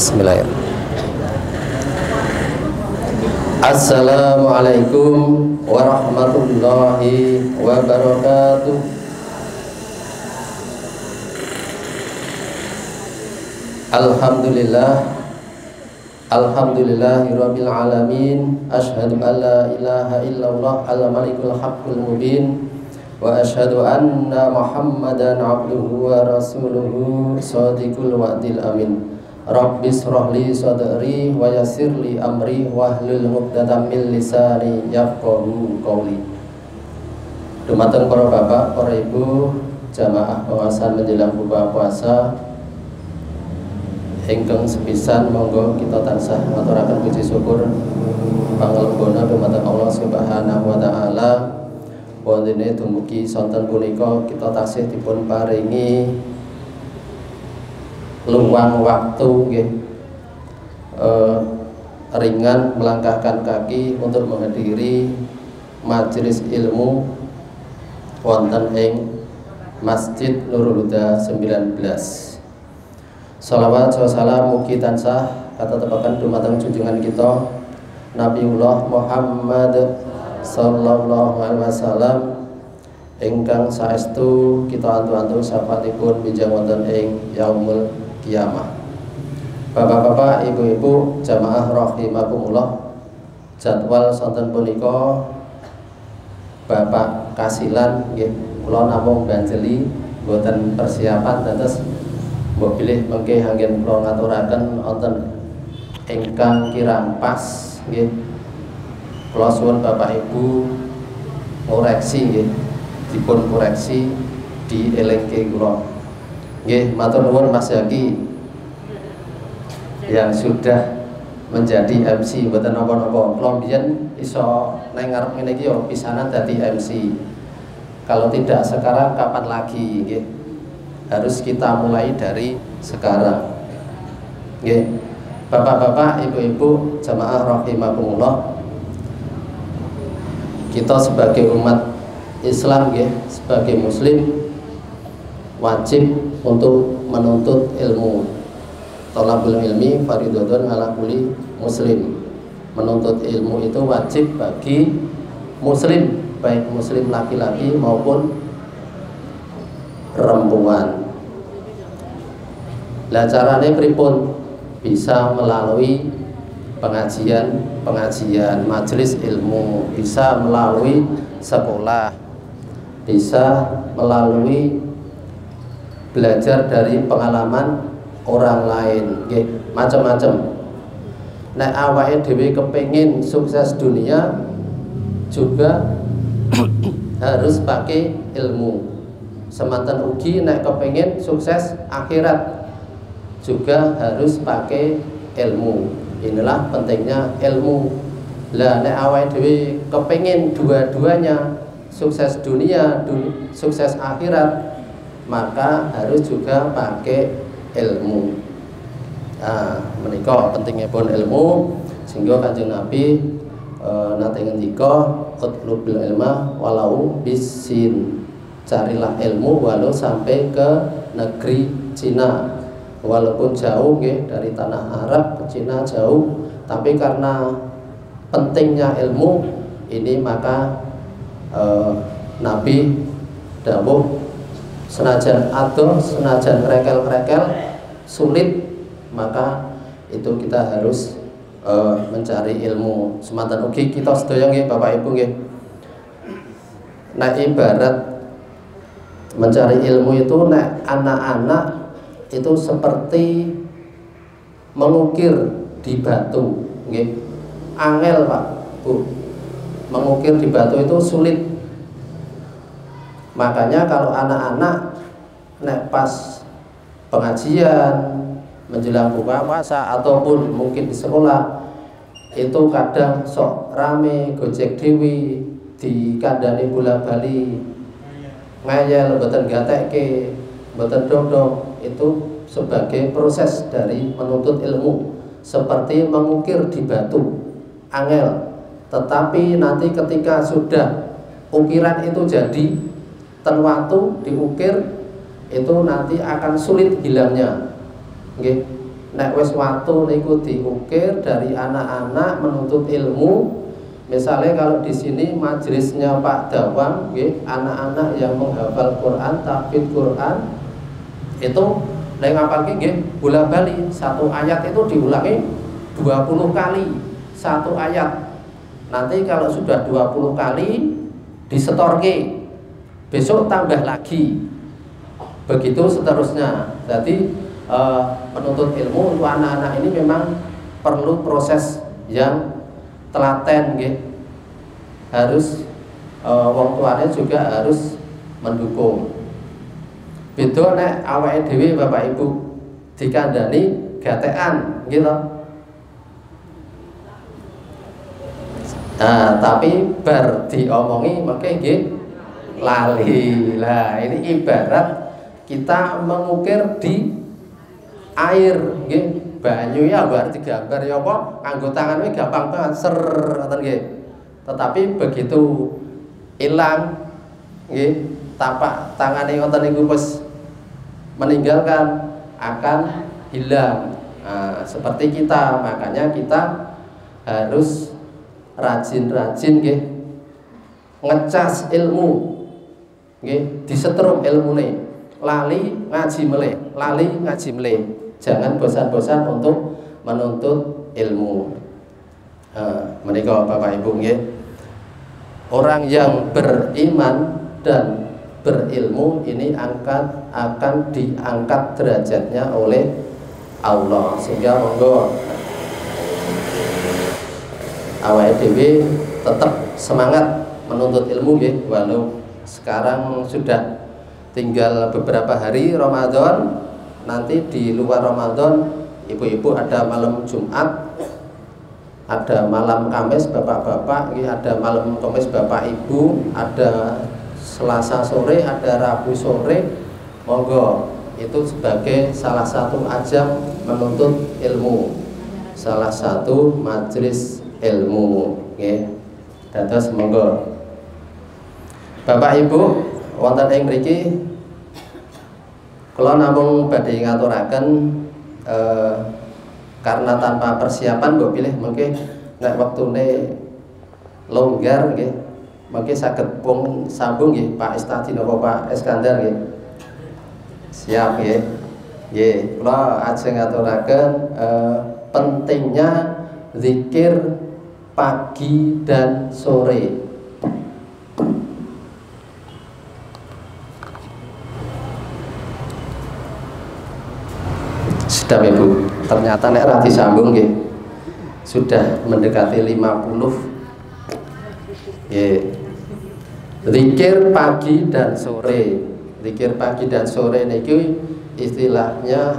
Bismillahirrahmanirrahim. Assalamualaikum warahmatullahi wabarakatuh. Alhamdulillahirabbil alamin. Asyhadu an la ilaha illallah al-malikul haqqul mubin wa asyhadu anna Muhammadan abduhu wa rasuluhu shadiqul wa'dil amin. Rabbi shrah li sadri wa yassir li amri wahlul 'uqdatam min lisani yafqahu qawli. Dumateng para bapak, para ibu, jamaah pengawasan menjelang buka puasa ingkang sepisan, monggo kita tansah ngaturaken puji syukur pangalembana dumateng Allah Subhanahu wa taala. Wondene dumugi sonten punika kita taksih dipun paringi luang waktu nggih, ringan melangkahkan kaki untuk menghadiri majelis ilmu wonten ing Masjid Nurul Huda 19. Shalawat wa salam mugi tansah katetepaken dumateng junjungan kita Nabiullah Muhammad sallallahu alaihi wasallam ingkang saestu kita antu-antu syafaatipun bijang wonten ing yaumul kiamah. Bapak-bapak, ibu-ibu, jamaah rahimakumullah, jadwal sonten punika Bapak kasilan nggih, kula namung banjeli boten persiapan dados mbok pilih mengke anggen kula ngaturaken wonten ingkang kirang pas nggih. Kula suwun Bapak Ibu ngoreksi nggih, dipun koreksi dielingke kula. Nggih, matur nuwun Mas Yaki yang sudah menjadi MC mboten napa-napa. Kula mbiyen iso nang ngarep ngene iki yo pisanan dadi MC. Kalau tidak sekarang kapan lagi nggih? Harus kita mulai dari sekarang. Nggih. Bapak-bapak, ibu-ibu, jamaah rahimakumullah. Kita sebagai umat Islam nggih, sebagai muslim wajib untuk menuntut ilmu. Thalabul ilmi fardhun 'ala kulli muslim. Menuntut ilmu itu wajib bagi muslim, baik muslim laki-laki maupun perempuan. Lah carane pripun? Bisa melalui pengajian majelis ilmu, bisa melalui sekolah, bisa melalui belajar dari pengalaman orang lain, nggih, macam-macam. Nek awake dhewe kepengin sukses dunia juga harus pakai ilmu. Semanten ugi nek kepengin sukses akhirat juga harus pakai ilmu. Inilah pentingnya ilmu. Lah nek awake dhewe kepengin dua-duanya, sukses dunia, sukses akhirat, maka harus juga pakai ilmu. Nah, menika pentingipun ilmu sehingga Kanjeng Nabi nate ngendika utlubul ilma walau bisin. Carilah ilmu walau sampai ke negeri Cina, walaupun jauh nggih, dari tanah Arab ke Cina jauh, tapi karena pentingnya ilmu ini maka Nabi dawuh senajan adoh, senajan krekel-krekel sulit, maka itu kita harus mencari ilmu. Semanten ugi kita sedaya nggih Bapak Ibu nggih. Nah, ibarat mencari ilmu itu nek anak-anak itu seperti mengukir di batu, nggih. Angel Pak, Bu. Mengukir di batu itu sulit. Makanya kalau anak-anak nek pas pengajian menjelang buka puasa ataupun mungkin di sekolah itu kadang sok rame gojek dewi di kandani bola bali ngayal mboten gatekke mboten dodong, itu sebagai proses dari menuntut ilmu, seperti mengukir di batu, angel. Tetapi nanti ketika sudah ukiran itu jadi ten waktu diukir, itu nanti akan sulit hilangnya. Nggih. nek wis watu niku diukir dari anak-anak menuntut ilmu. Misalnya kalau di sini majelisnya Pak Dawang, anak-anak yang menghafal Quran, tahfidz Quran, itu nek ngapalke nggih bola-bali satu ayat itu diulangi 20 kali satu ayat. Nanti kalau sudah 20 kali disetorke, besok tambah lagi, begitu seterusnya. Jadi menuntut ilmu untuk anak-anak ini memang perlu proses yang telaten, harus wong tuanya juga harus mendukung. Beda nek awake dhewe Bapak Ibu dikandani gatekan gitu. Nah, tapi bar diomongi mengke nggih lali. Lah ini ibarat kita mengukir di air, banyu ya berarti gambar ya apa nganggo tangannya gampang banget ser ngoten nggih. Tetapi begitu ilang tapak tangane ngoten niku wis meninggalkan akan hilang. Nah, seperti kita, makanya kita harus rajin-rajin ngecas ilmu, disetrum ilmune, lali ngaji meleh, lali ngaji meleh. Jangan bosan-bosan untuk menuntut ilmu. Menika Bapak Ibu nggih. Orang yang beriman dan berilmu ini akan diangkat derajatnya oleh Allah. Sehingga monggo awake dhewe tetap semangat menuntut ilmu nggih, walau sekarang sudah tinggal beberapa hari Ramadan. Nanti di luar Ramadan ibu-ibu ada malam Jumat, ada malam Kamis bapak-bapak, ada malam Kamis bapak ibu, ada Selasa sore, ada Rabu sore. Monggo itu sebagai salah satu ajang menuntut ilmu, salah satu majelis ilmu, dados monggo Bapak Ibu wonten ing mriki kula namung badhe ngaturaken karena tanpa persiapan mbok pilih mengke nek wektune longgar nggih mengke saged pun sambung nggih Pak Istadi napa Pak Iskandar nggih. Siap nggih. Nggih, kula ajeng ngaturaken pentingnya zikir pagi dan sore. Sudah Ibu, ternyata nek ra disambung nggih sudah mendekati 50. Nggih. Zikir pagi dan sore. Zikir pagi dan sore niki istilahnya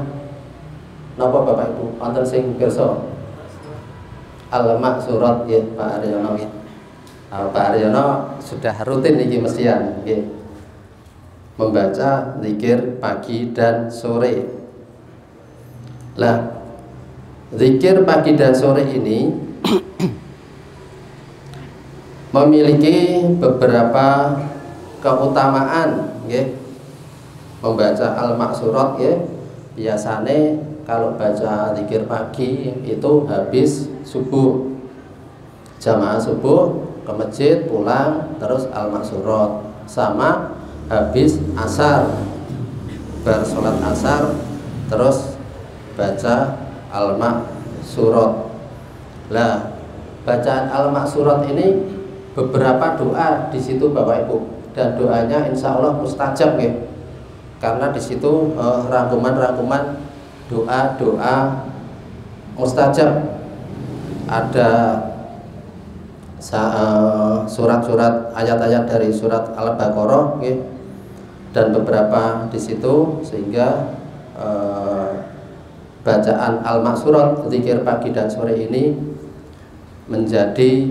napa Bapak Ibu? Wonten sing pirsa Al-Maksurat nggih Pak Aryono nggih. Pak Aryono sudah rutin niki mestian nggih. Membaca zikir pagi dan sore. Lah, zikir pagi dan sore ini memiliki beberapa keutamaan, nggih. Membaca Al-Maksurat nggih, biasane kalau baca zikir pagi itu habis subuh. Jamaah subuh ke masjid pulang terus Al-Maksurat, sama habis asar. Bar salat asar terus baca Al-Maksurat. Lah, bacaan Al-Maksurat ini beberapa doa di situ Bapak Ibu, dan doanya insya Allah mustajab nggih. Karena di situ rangkuman-rangkuman doa-doa mustajab. Ada surat-surat ayat-ayat dari surat Al-Baqarah nggih, dan beberapa di situ, sehingga bacaan Al-Maksurat zikir pagi dan sore ini menjadi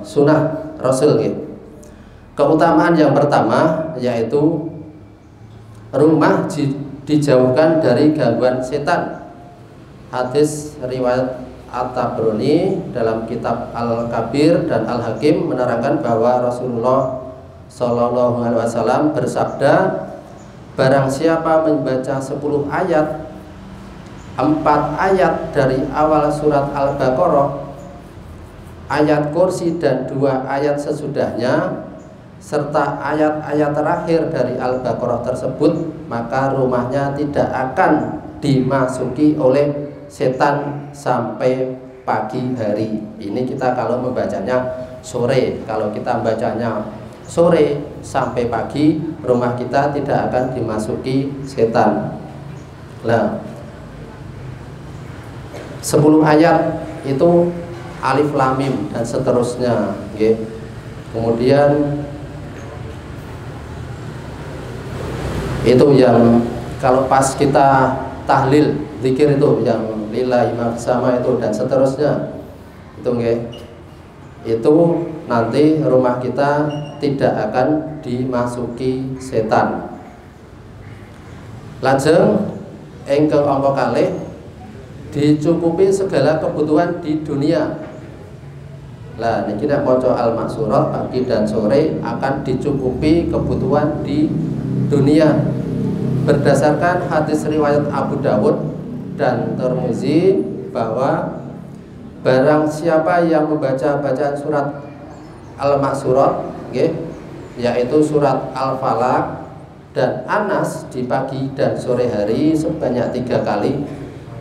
sunnah Rasul gitu. Keutamaan yang pertama yaitu rumah dijauhkan dari gangguan setan. Hadis riwayat At-Tabrani dalam kitab Al-Kabir dan Al-Hakim menerangkan bahwa Rasulullah Shallallahu Alaihi Wasallam bersabda, barang siapa membaca 10 ayat 4 ayat dari awal surat Al-Baqarah, ayat kursi dan 2 ayat sesudahnya, serta ayat-ayat terakhir dari Al-Baqarah tersebut, maka rumahnya tidak akan dimasuki oleh setan sampai pagi hari. Ini kita kalau membacanya sore. Kalau kita bacanya sore sampai pagi, rumah kita tidak akan dimasuki setan. Nah, 10 ayat itu alif lam mim dan seterusnya, okay. Kemudian itu yang kalau pas kita tahlil zikir itu yang lillahi ma sama itu dan seterusnya itu, okay. Itu nanti rumah kita tidak akan dimasuki setan. Lajeng engkel angka kalih dicukupi segala kebutuhan di dunia. Lah niki nek maca Al-Maksurat pagi dan sore akan dicukupi kebutuhan di dunia. Berdasarkan hadis riwayat Abu Dawud dan Tirmizi bahwa barang siapa yang membaca bacaan surat Al-Maksurat, okay, yaitu surat Al-Falaq dan Anas di pagi dan sore hari sebanyak 3 kali,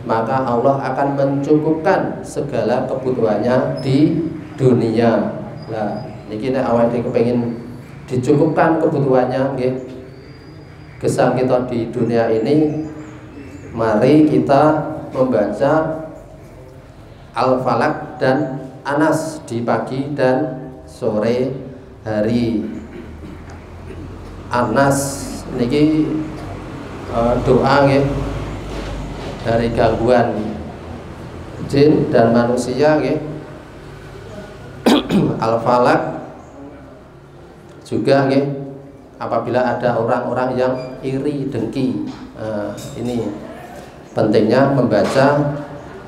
maka Allah akan mencukupkan segala kebutuhannya di dunia. Nah, niki nek awake kepengin dicukupkan kebutuhannya, nggih. Gesang kita di dunia ini, mari kita membaca Al-Falaq dan Anas di pagi dan sore hari. Anas niki doa nggih dari gangguan jin dan manusia, nggih. Al-Falaq juga, nggih, apabila ada orang-orang yang iri dengki. Ini pentingnya membaca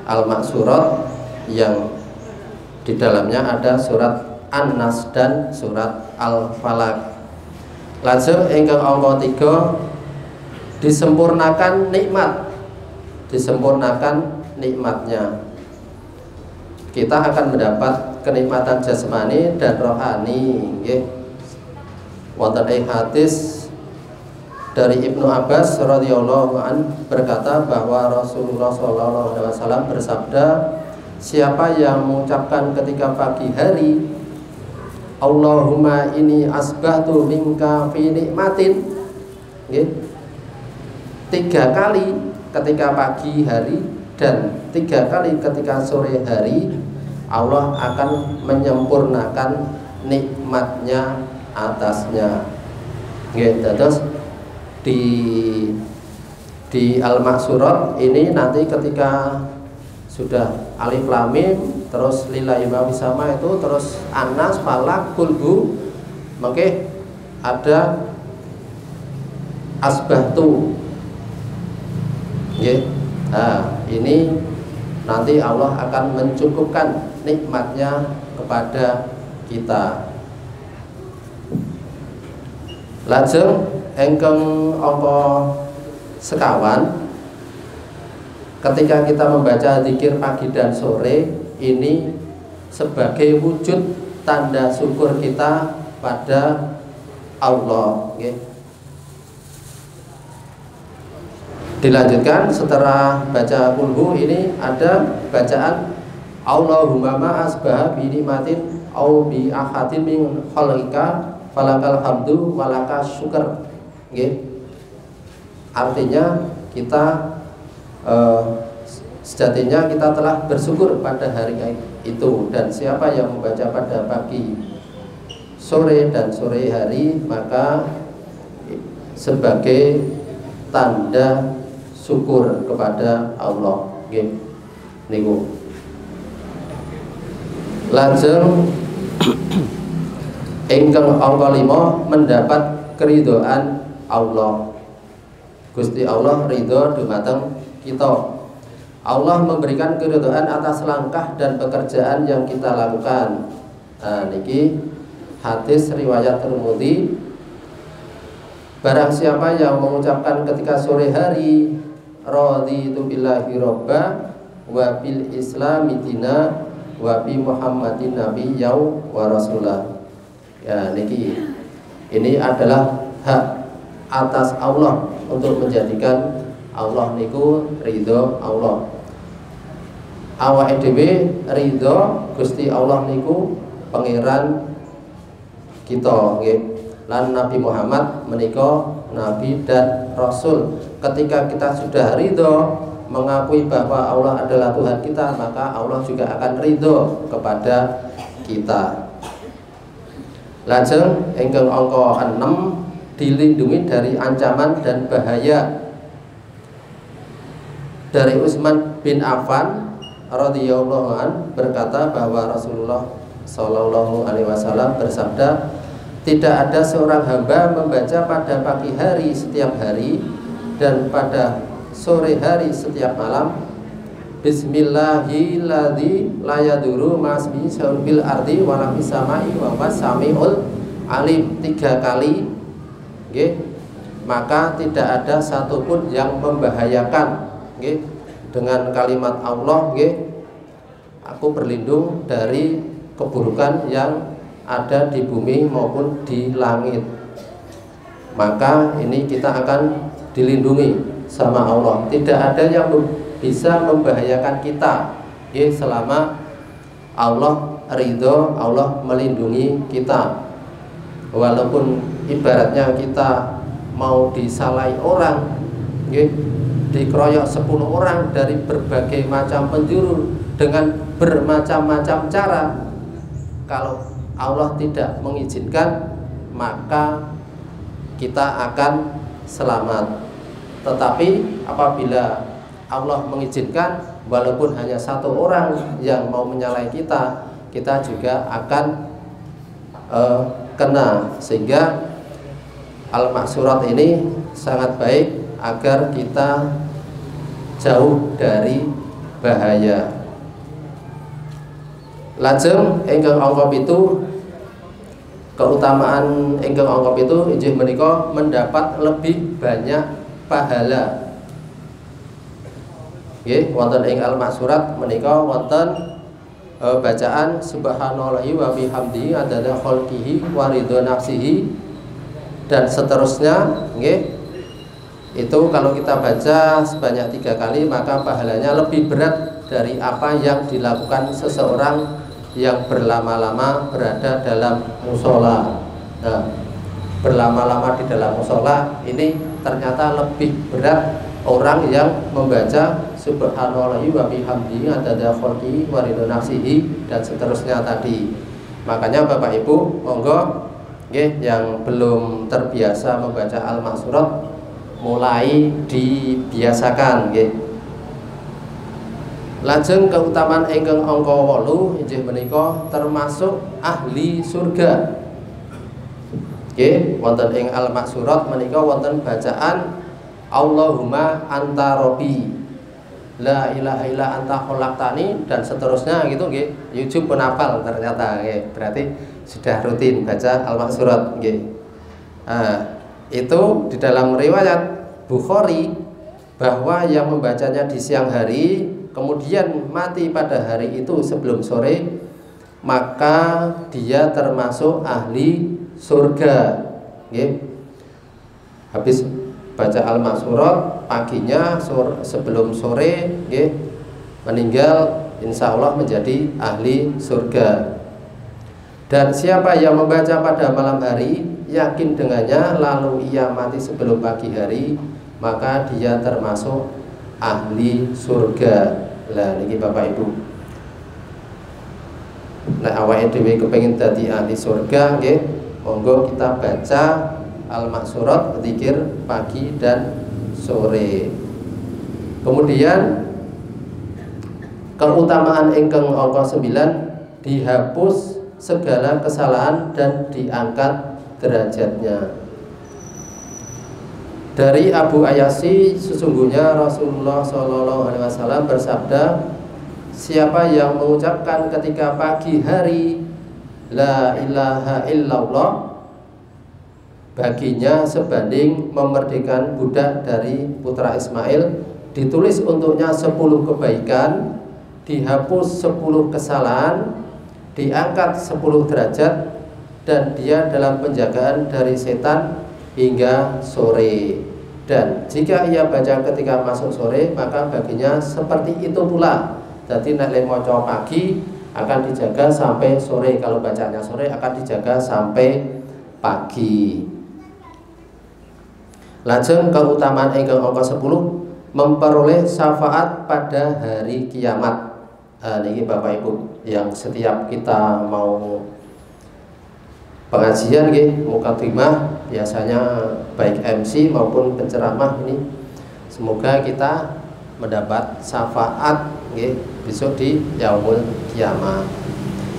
Al-Maksurat yang di dalamnya ada surat An-Nas dan surat Al-Falaq. Lajeng ingkang angka 3 disempurnakan nikmat, disempurnakan nikmatnya. Kita akan mendapat kenikmatan jasmani dan rohani, nggih. Wonten ing hadis dari Ibnu Abbas radhiyallahu an berkata bahwa Rasulullah sallallahu alaihi wasallam bersabda, siapa yang mengucapkan ketika pagi hari Allahumma inni asbahtu minka fi nikmatin, nggih, 3 kali ketika pagi hari dan 3 kali ketika sore hari, Allah akan menyempurnakan nikmatnya atasnya. Nggih, terus di Al-Maksurat ini nanti ketika sudah alif lam mim terus lillahi ma sama itu terus Anas, Falaq, Qul, maka ada asbahtu, nggih. Nah, ini nanti Allah akan mencukupkan nikmatnya kepada kita. Lajeng engkang angka sekawan, ketika kita membaca zikir pagi dan sore ini sebagai wujud tanda syukur kita pada Allah, okay. Dilanjutkan setelah baca kulhu ini ada bacaan Allahumma ma asbaha bi nikmatin au bi ahadin min khalqika falakal hamdu walaka syukur, okay. Artinya kita sejatinya kita telah bersyukur pada hari itu, dan siapa yang membaca pada pagi, sore dan sore hari maka sebagai tanda syukur kepada Allah, nggih. Niku lajeng ingkang angka 5 mendapat keridhaan Allah. Gusti Allah ridho dumateng kita. Allah memberikan keridhaan atas langkah dan pekerjaan yang kita lakukan. Nah, niki hadis riwayat Tirmidzi. Barang siapa yang mengucapkan ketika sore hari raditu billahi robba wa bil islami dina wa bi muhammadin nabiyya wa rasulah. Ya niki ini adalah hak atas Allah untuk menjadikan Allah niku ridho Allah. Awake dhewe ridho Gusti Allah niku pangeran kita nggih. Lan Nabi Muhammad menika nabi dan rasul. Ketika kita sudah ridho mengakui bahwa Allah adalah Tuhan kita, maka Allah juga akan ridho kepada kita. Lajeng ingkang angka 6 dilindungi dari ancaman dan bahaya. Dari Utsman bin Affan radhiyallahu an berkata bahwa Rasulullah sallallahu alaihi wasallam bersabda, tidak ada seorang hamba membaca pada pagi hari setiap hari dan pada sore hari setiap malam Bismillahilladzi la yadurru ma'asmihi syai'un fil ardi wa la fis samai wa huwas samiul alim 3 kali, nggih, maka tidak ada satupun yang membahayakan, nggih, dengan kalimat Allah, nggih, aku berlindung dari keburukan yang ada di bumi maupun di langit. Maka ini kita akan dilindungi sama Allah. Tidak ada yang bisa membahayakan kita, ya, selama Allah ridho, Allah melindungi kita. Walaupun ibaratnya kita mau disalahi orang, ya, dikeroyok 10 orang dari berbagai macam penjuru dengan bermacam-macam cara, kalau Allah tidak mengizinkan maka kita akan selamat. Tetapi apabila Allah mengizinkan, walaupun hanya 1 orang yang mau menyalahi kita, kita juga akan kena. Sehingga Al-Maksurat ini sangat baik agar kita jauh dari bahaya. Lajeng ingkang angka 7, keutamaan ingkang angka 7 inggih menika mendapat lebih banyak pahala. Nggih, wonten ing Al-Maksurat menika wonten bacaan subhanallahi wa bihamdihi adada khalqihi wa ridha nafsihi dan seterusnya, nggih. Itu kalau kita baca sebanyak 3 kali maka pahalanya lebih berat dari apa yang dilakukan seseorang yang berlama-lama berada dalam musola. Nah, berlama-lama di dalam musola ini ternyata lebih berat orang yang membaca subhanallahi wa bihamdihi adada khalqihi wa ridha nafsihi dan seterusnya tadi. Makanya Bapak Ibu, monggo nggih yang belum terbiasa membaca Al-Maksurat mulai dibiasakan, nggih. Lajeng keutamaan ingkang angka 8 inggih menika termasuk ahli surga. Nggih, wonten ing Al-Maksurat menika wonten bacaan Allahumma anta robbi la ilaha illa anta khalaqtani dan seterusnya gitu, nggih. YouTube penapal ternyata, nggih. Berarti sudah rutin baca Al-Maksurat, nggih. Nah, itu di dalam riwayat Bukhari bahwa yang membacanya di siang hari kemudian mati pada hari itu sebelum sore, maka dia termasuk ahli surga, nggih. Habis baca Al-Maksurat paginya sebelum sore, nggih, meninggal insya Allah menjadi ahli surga. Dan siapa yang membaca pada malam hari yakin dengannya lalu ia mati sebelum pagi hari, maka dia termasuk ahli surga. Lah niki Bapak Ibu, nah awake dhewe kepengin dadi ahli surga, nggih, monggo kita baca Al-Maksurat zikir pagi dan sore. Kemudian keutamaan ingkang angka 9, dihapus segala kesalahan dan diangkat derajatnya. Dari Abu Ayyasi, sesungguhnya Rasulullah SAW bersabda, siapa yang mengucapkan ketika pagi hari la ilaha illallah, baginya sebanding memerdekakan budak dari putra Ismail ditulis untuknya 10 kebaikan, dihapus 10 kesalahan, diangkat 10 derajat, dan dia dalam penjagaan dari setan hingga sore. Dan jika ia baca ketika masuk sore, maka baginya seperti itu pula. Jadi nek maca pagi akan dijaga sampai sore, kalau bacanya sore akan dijaga sampai pagi. Lajeng keutamaan ingkang angka 10, memperoleh syafaat pada hari kiamat. Ini Bapak Ibu yang setiap kita mau pengajian mukadimah biasanya baik MC maupun penceramah ini semoga kita mendapat syafaat besok di yaumul kiamah.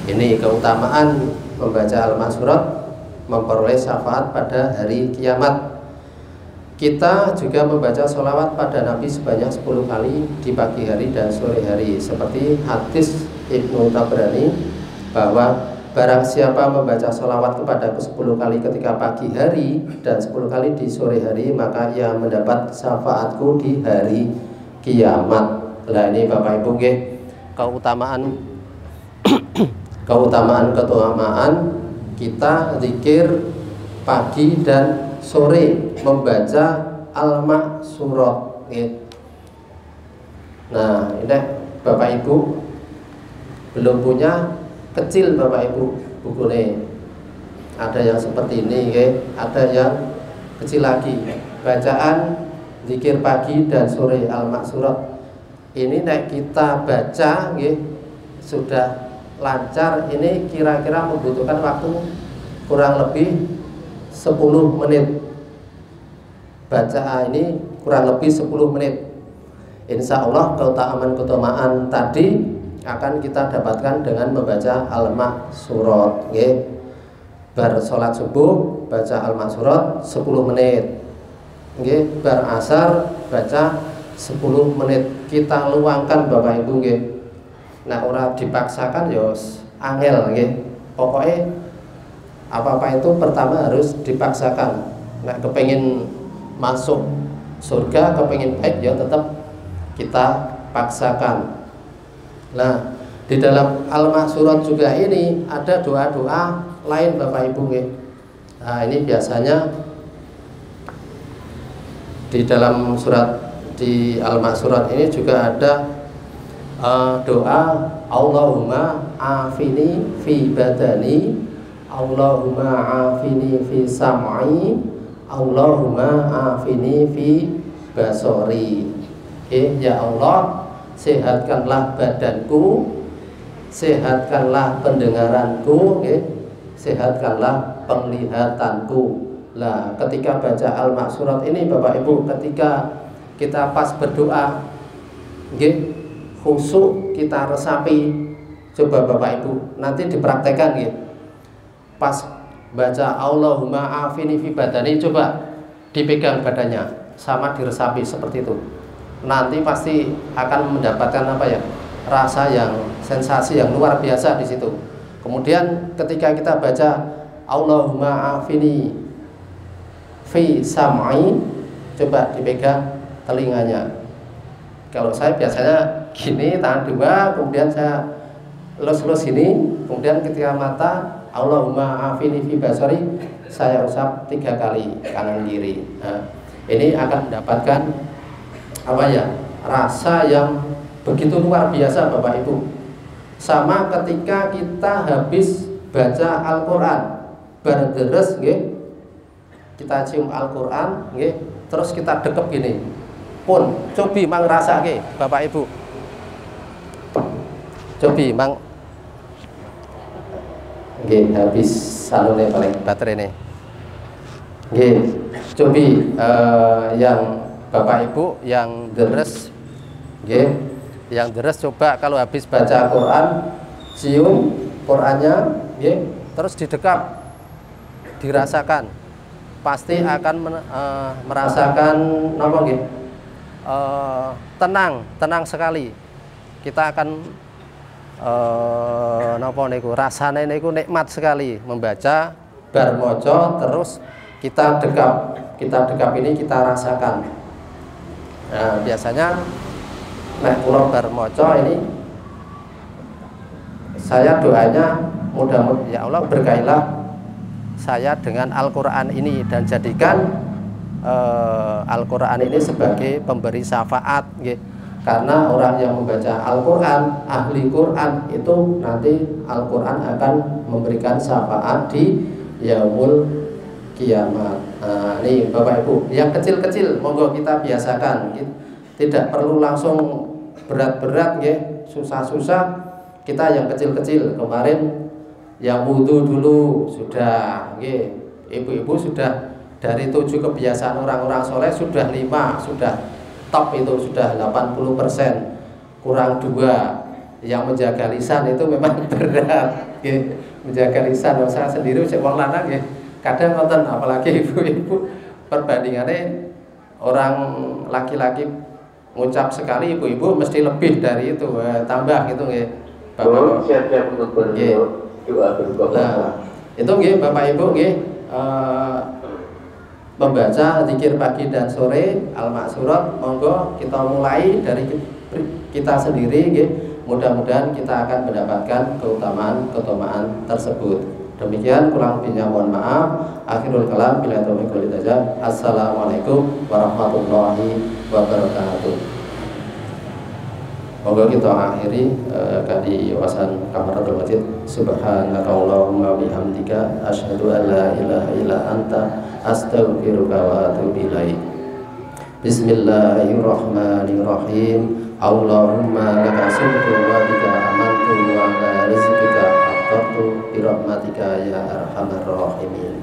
Ini keutamaan membaca al-maksurat, memperoleh syafaat pada hari kiamat. Kita juga membaca sholawat pada Nabi sebanyak 10 kali di pagi hari dan sore hari, seperti hadis Ibnu Tabrani bahwa barang siapa membaca sholawat kepadaku 10 kali ketika pagi hari dan 10 kali di sore hari, maka ia mendapat syafaatku di hari kiamat. Nah ini Bapak Ibu keutamaan kita zikir pagi dan sore membaca al-maksurat. Nah ini Bapak Ibu belum punya, kecil Bapak Ibu bukunya, ada yang seperti ini ada yang kecil lagi, bacaan zikir pagi dan sore al-maksurat. Ini nek kita baca sudah lancar, ini kira-kira membutuhkan waktu kurang lebih 10 menit. Baca ini kurang lebih 10 menit. Insya Allah keutamaan tadi akan kita dapatkan dengan membaca al-maksurat. Bar sholat subuh baca al-maksurat 10 menit. Bar asar baca 10 menit. Kita luangkan Bapak Ibu Nah ora dipaksakan angel Pokoknya apa-apa itu pertama harus dipaksakan. Nah kepengen masuk surga, kepengen baik tetap kita paksakan. Nah di dalam al-maksurat juga ini ada doa-doa lain Bapak Ibu Nah ini biasanya di dalam surat di al-maksurat ini juga ada doa Allahumma afini fi badani, Allahumma afini fi sam'i, Allahumma afini fi basori. Ya Allah, sehatkanlah badanku, sehatkanlah pendengaranku, sehatkanlah penglihatanku. Lah ketika baca al-maksurat ini Bapak Ibu, ketika kita pas berdoa khusyuk, kita resapi. Coba Bapak Ibu nanti dipraktekkan pas baca Allahumma afini fi badani, coba dipegang badannya sama diresapi seperti itu. Nanti pasti akan mendapatkan rasa yang, sensasi yang luar biasa di situ. Kemudian ketika kita baca Allahumma afini fi sam'i, coba dipegang telinganya. Kalau saya biasanya gini, tangan dua, kemudian saya elus-elus ini, kemudian ketika mata Allahumma afini fi basari, saya usap 3 kali kanan kiri. Nah, ini akan mendapatkan rasa yang begitu luar biasa Bapak Ibu. Sama ketika kita habis baca Al-Quran, berderes kita cium Al-Quran terus kita dekep gini pun, cobi mang rasa Bapak Ibu, cobi mang habis salurnya paling baterai ini. Cobi yang Bapak Ibu yang deres yang deres coba kalau habis baca Quran, cium Qurannya terus didekap, dirasakan, pasti akan merasakan tenang sekali. Kita akan rasanya nikmat sekali membaca bar moco, terus kita dekap ini kita rasakan. Nah, biasanya nek kula bar maca ini saya doanya mudah-mudahan ya Allah berkailah saya dengan Al-Qur'an ini dan jadikan Al-Quran ini sebagai pemberi syafaat karena orang yang membaca Al-Quran, ahli Quran itu nanti Al-Quran akan memberikan syafaat di yaumul kiamat. Nah, ini Bapak Ibu yang kecil-kecil monggo kita biasakan, tidak perlu langsung berat-berat susah-susah, kita yang kecil-kecil. Kemarin yang wudhu dulu sudah ibu-ibu sudah dari 7 kebiasaan orang-orang soleh sudah 5, sudah top itu sudah 80%, kurang 2. Yang menjaga lisan itu memang berat menjaga lisan. Saya sendiri wong lanang kadang nonton, apalagi ibu-ibu perbandingannya orang laki-laki ngucap sekali, ibu-ibu mesti lebih dari itu, tambah gitu Bapak. Siap-siap untuk berdoa berbuka. Nah, itu Bapak Ibu membaca zikir pagi dan sore Al-Maksurat, monggo kita mulai dari kita sendiri mudah-mudahan kita akan mendapatkan keutamaan tersebut. Demikian, kurang lebihnya mohon maaf. Akhirul kalam, bila taufiq wal hidayah. Assalamualaikum warahmatullahi wabarakatuh. Monggo kita akhiri kadi wawasan Kamaratul Masjid. Subhanakallahumma bihamdika asyhadu an la ilaha illa anta astaghfiruka wa atubu ilaik. Bismillahirrahmanirrahim. Allahumma laka sumtu wa bika amantu wa ala rizqika aqtartu bi rahmatika ya arhamar rahimin.